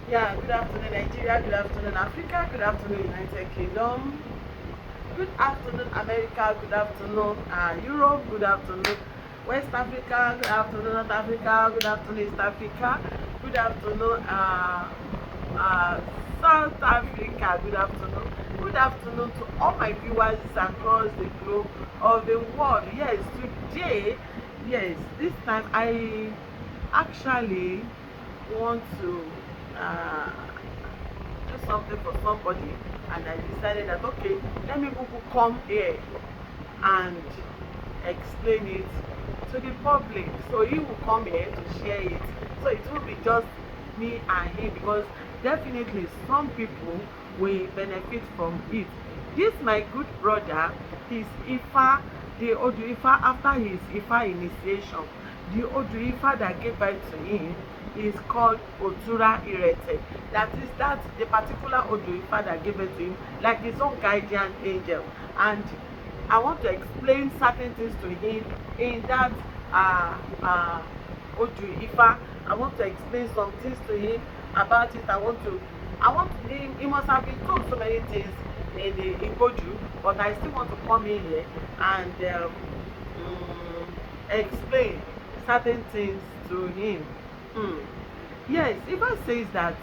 Yeah, good afternoon, Nigeria. Good afternoon, Africa. Good afternoon, United Kingdom. Good afternoon, America. Good afternoon, Europe. Good afternoon, West Africa. Good afternoon, North Africa. Good afternoon, East Africa. Good afternoon, uh, South Africa. Good afternoon. Good afternoon to all my viewers across the globe of the world. Yes, today, yes, this time I actually want to uh, do something for somebody, and I decided that okay, let me Google come here and explain it to the public. So he will come here to share it. So it will be just me and him, because definitely some people will benefit from it. This my good brother, his Ifa, the Odu Ifa, after his Ifa initiation, the Odu Ifa that gave birth to him is called Otura Rete. That is that the particular Odu Ifa that gave birth to him, like his own guardian angel. And I want to explain certain things to him in that uh, uh, Odu Ifa. I want to explain some things to him about it. I want him, he must have been told so many things in the Igboju, but I still want to come in here and explain certain things to him. Mm. Yes, Ifa says that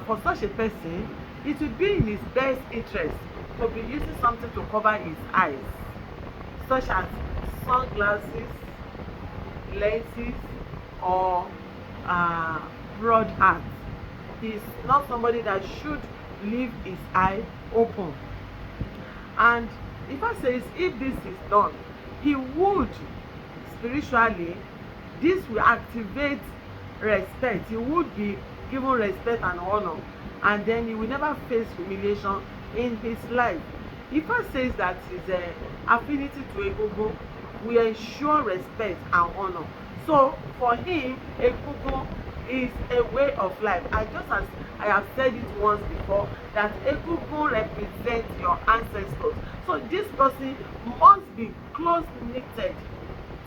for such a person, it would be in his best interest to be using something to cover his eyes, such as sunglasses, lenses, or uh, broad hats. He's not somebody that should leave his eye open. And Ifa says if this is done, he would spiritually, this will activate respect. He would be given respect and honor, and then he will never face humiliation in his life. Ifa says that his affinity to Egungun will ensure respect and honor. So for him, Egungun is a way of life. And just as I have said it once before, that Egungun represents your ancestors. So this person must be close knitted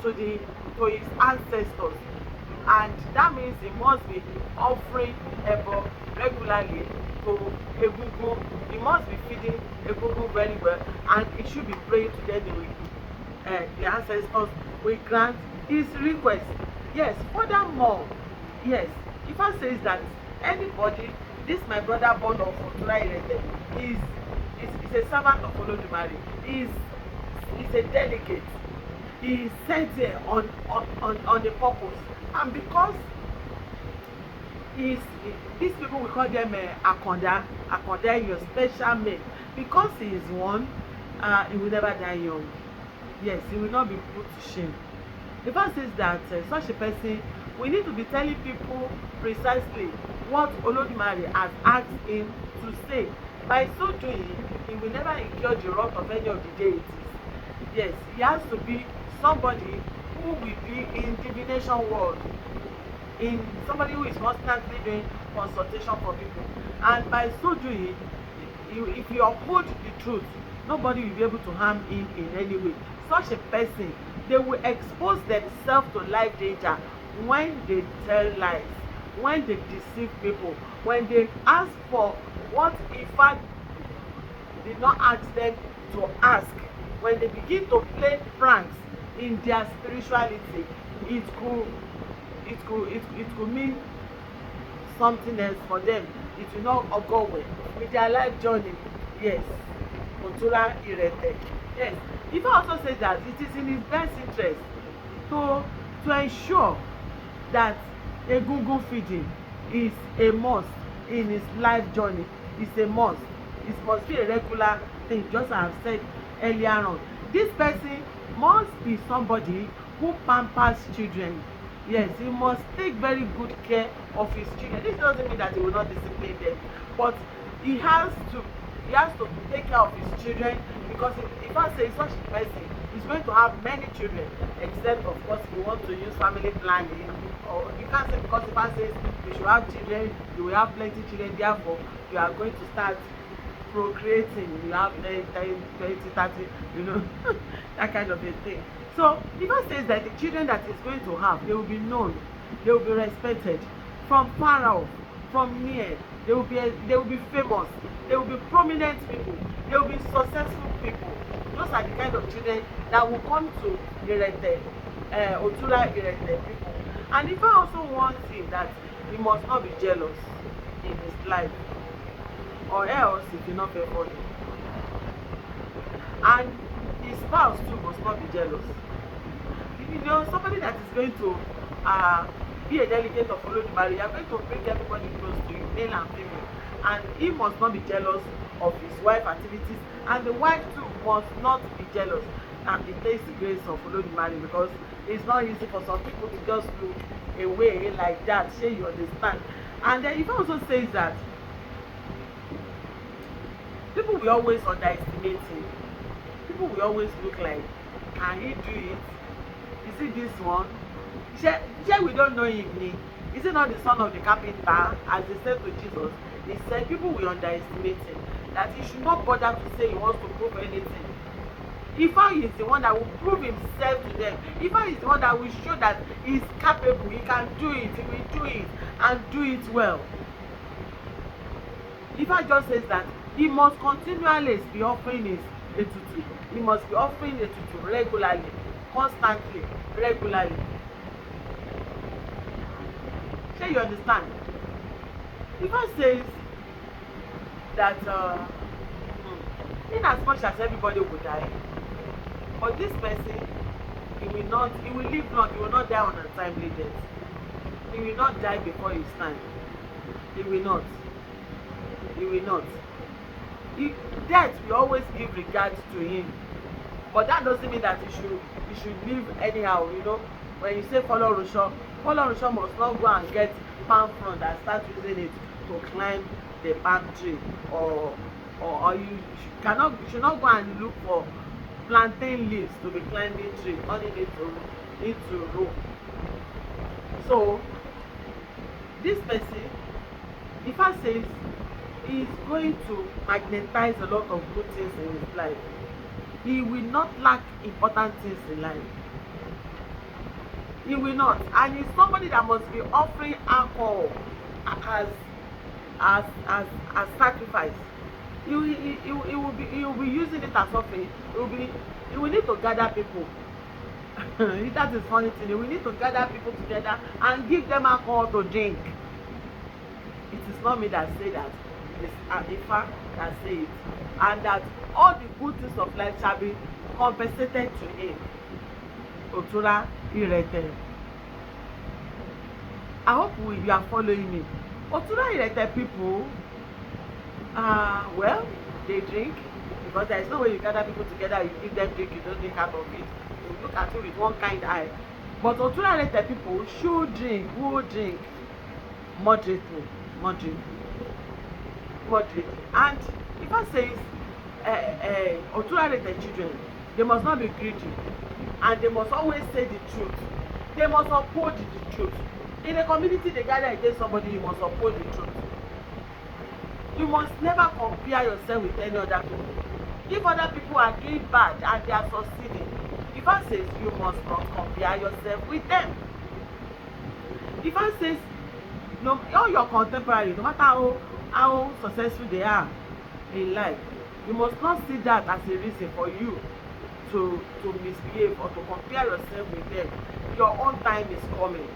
to his ancestors, and that means he must be offering ebo regularly to Egungun. He must be feeding Egungun very well, and he should be praying to them the ancestors will grant his request. Yes, furthermore, yes, Ifa says that anybody, this my brother born of Otura Irete, is a servant of Olodumare, is a delegate. He is sent there on the purpose, and because is these people, we call them Akonda, your special men, because he is one, he will never die young. Yes, he will not be put to shame. The verse says that such a person, we need to be telling people precisely what Olodumare has asked him to say. By so doing, he will never incur the wrath of any of the deities. Yes, he has to be somebody who will be in divination world, in somebody who is constantly doing consultation for people. And by so doing, if you uphold the truth, nobody will be able to harm him in any way. Such a person, they will expose themselves to life danger when they tell lies, when they deceive people, when they ask for what Ifa did not ask them to ask, when they begin to play pranks in their spirituality. It could mean something else for them. It will not go well with their life journey. Yes, Otura Irete. Yes, Ifa also says that it is in his best interest to ensure that Egungun feeding is a must in his life journey. It's a must. It must be a regular thing, just as I have said earlier on. This person must be somebody who pampers children. Yes, he must take very good care of his children. This doesn't mean that he will not discipline them, but he has to take care of his children, because if I say such a person is going to have many children, except of course if you want to use family planning, or you can't say because if I say you should have children, you will have plenty children, therefore you are going to start procreating, you have 10, 20, 30, that kind of a thing. So the Bible says that the children that is going to have, they will be known, they will be respected from far off, from near, they will be famous, they will be prominent people, they will be successful people. Those are the kind of children that will come to Rete, Otura Rete people. And if I also want him that he must not be jealous in his life, or else it will not be for him. And his spouse too must not be jealous. You know, somebody that is going to be a delegate of Olodumare, you are going to bring everybody close to you, male and female, and he must not be jealous of his wife's activities, and the wife too must not be jealous. And it takes the grace of Olodumare, because it's not easy for some people to just look away like that. Shey you understand? And then if also says that people will always underestimate him. People will always look like, can he do it? Is it this one? Shey we don't know him. Is he not the son of the carpenter? As they said to Jesus, he said people will underestimate him, that he should not bother to say he wants to prove anything. Ifa is the one that will prove himself to them. Ifa is the one that will show that he is capable, he can do it, he will do it, and do it well. Ifa just says that he must continually be offering his etutu. He must be offering etutu regularly, constantly, regularly. Shey you understand? Ifa says that in as much as everybody will die, but this person, he will live long, he will not die on a timely death. He will not die before his time. He will not. He will not. Death will always give regards to him. But that doesn't mean that he should live anyhow, you know. When you say follow Rusho must not go and get palm frond and start using it to climb the palm tree, or you should not go and look for plantain leaves to be climbing tree, turning it into rope. So this person, if I says he is going to magnetize a lot of good things in his life, he will not lack important things in life. He will not. And he's somebody that must be offering alcohol as sacrifice. He will be using it as offering. He will need to gather people. That is funny thing. He will need to gather people together and give them alcohol to drink. It is not me that say that. It is Ifa that say it. And that all the good things of life shall be compensated to him. Otura Rete. I hope you are following me. Otura Rete people, well, they drink, because there is no way you gather people together, you give them drink, you don't drink out of it. You look at it with one kind eye. But Otura Rete people should drink, will drink moderately. And if I say Otura Rete children, they must not be greedy, and they must always say the truth. They must uphold the truth. In a community they gather against somebody, you must uphold the truth. You must never compare yourself with any other people. If other people are doing bad and they are succeeding, if I says you must not compare yourself with them. If I says no, all your contemporaries, no matter how successful they are in life, you must not see that as a reason for you to misbehave or to compare yourself with them. Your own time is coming.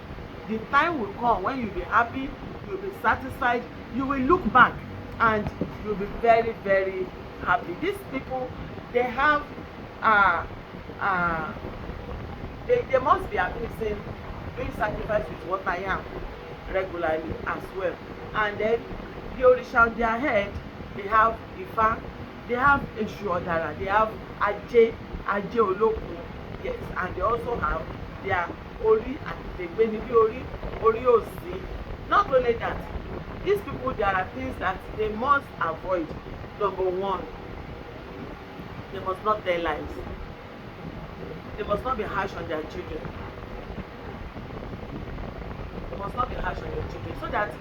The time will come when you'll be happy, you'll be satisfied, you will look back and you'll be very, very happy. These people, they have they must be abusing, doing sacrifice with what I am regularly as well. And then the Orisha on their head, they have Ifa, they have Eshu Odara, they have Aje Olokun, yes, and they also have their Ori and the Benibi Ori Osi. Not only that, these people, there are things that they must avoid. Number one, they must not tell lies. They must not be harsh on their children. They must not be harsh on their children, so that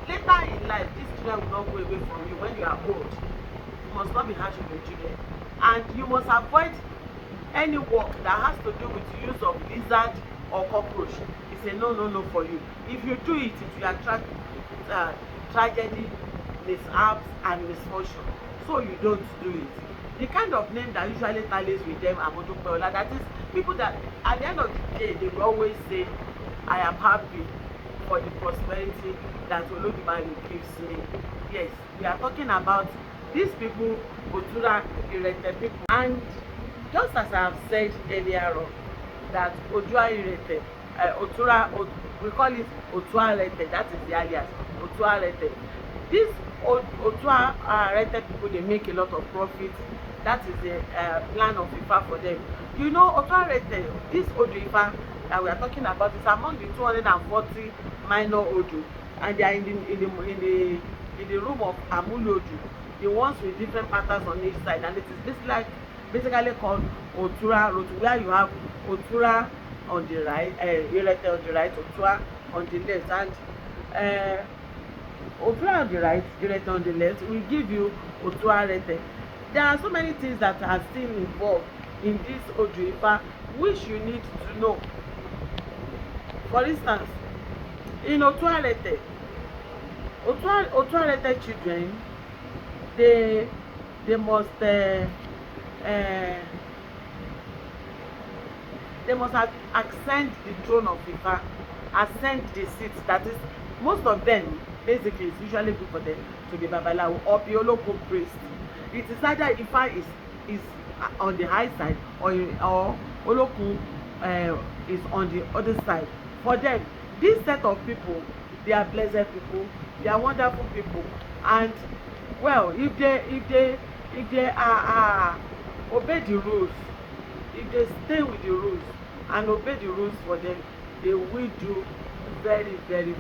later in life, these children will not go away from you when you are old. You must not be harsh on your children. And you must avoid any work that has to do with the use of lizard or cockroach. It's a no for you. If you do it, it will attract tragedy, mishaps, and misfortune, so you don't do it. The kind of name that usually tallies with them are Modupeola. That is people that at the end of the day they will always say, I am happy for the prosperity that Olodumare gives me. Yes, we are talking about these people, Otura, Rete people. And just as I have said earlier on, that Otua Rete, we call it Otua Rete, that is the alias, Otua Rete. These Otua Rete people, they make a lot of profit. That is the plan of Ifa for them. You know, Otua Rete, this Odu Ifa that we are talking about is among the 240 minor Odu, and they are in the room of Amulu Odu, the ones with different patterns on each side, and it is basically called Otura Road, where you have Otura on the right, Rete on the right, Otura on the left, and Otura on the right, Rete on the left will give you Otua Rete. There are so many things that are still involved in this Odu Ifa which you need to know. For instance, in Otua Rete, Otua Rete children, they must ascend the throne of Ifa, ascend the seat. That is, most of them basically it's usually good for them to be Babalawo or be Oloko priest. It is either Ifa is on the high side or Oloko is on the other side. For them, this set of people, they are blessed people, they are wonderful people, and well, if they are obey the rules, if they stay with the rules and obey the rules for them, they will do very, very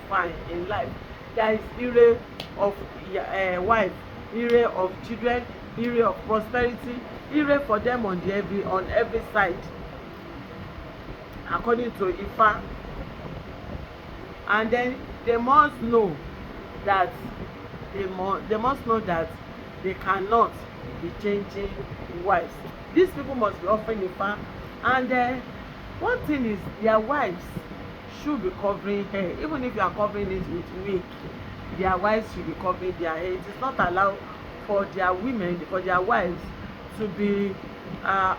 fine in life. There is ire of wife, ire of children, ire of prosperity, ire for them on every side, according to Ifa. And then they must know that they cannot be changing wives. These people must be offering Ifa, and one thing is their wives should be covering hair. Even if you are covering it with wig, their wives should be covering their hair. It is not allowed for their wives to be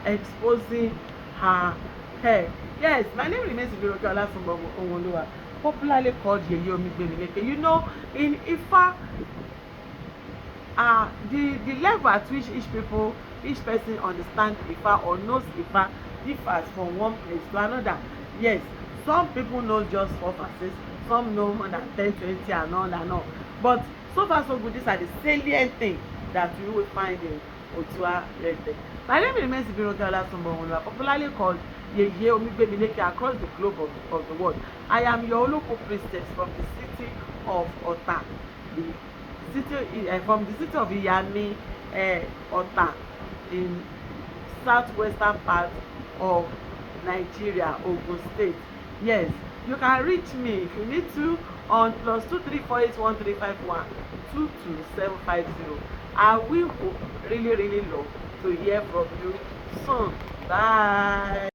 exposing her hair. Yes, my name remains Ibiroke Olasunbo Owoluwa, popularly called Yeye Omigbemileke. You know, in Ifa, the level at which each person understands Ifa or knows Ifa differs from one place to another. Yes, some people know just 4 verses, some know more than 10, 20, and all. But so far so good, these are the salient things that you will find in Otua Rete. My name remains Ibiroke Olasunbo Owoluwa, popularly called Yeye Omigbemileke across the globe of the world. I am your local priestess from the city of Ota, from the city of Iyami, Ota, in southwestern part of Nigeria, Ogun State. Yes, you can reach me if you need to on +23481132750. I will really love to hear from you soon. Bye.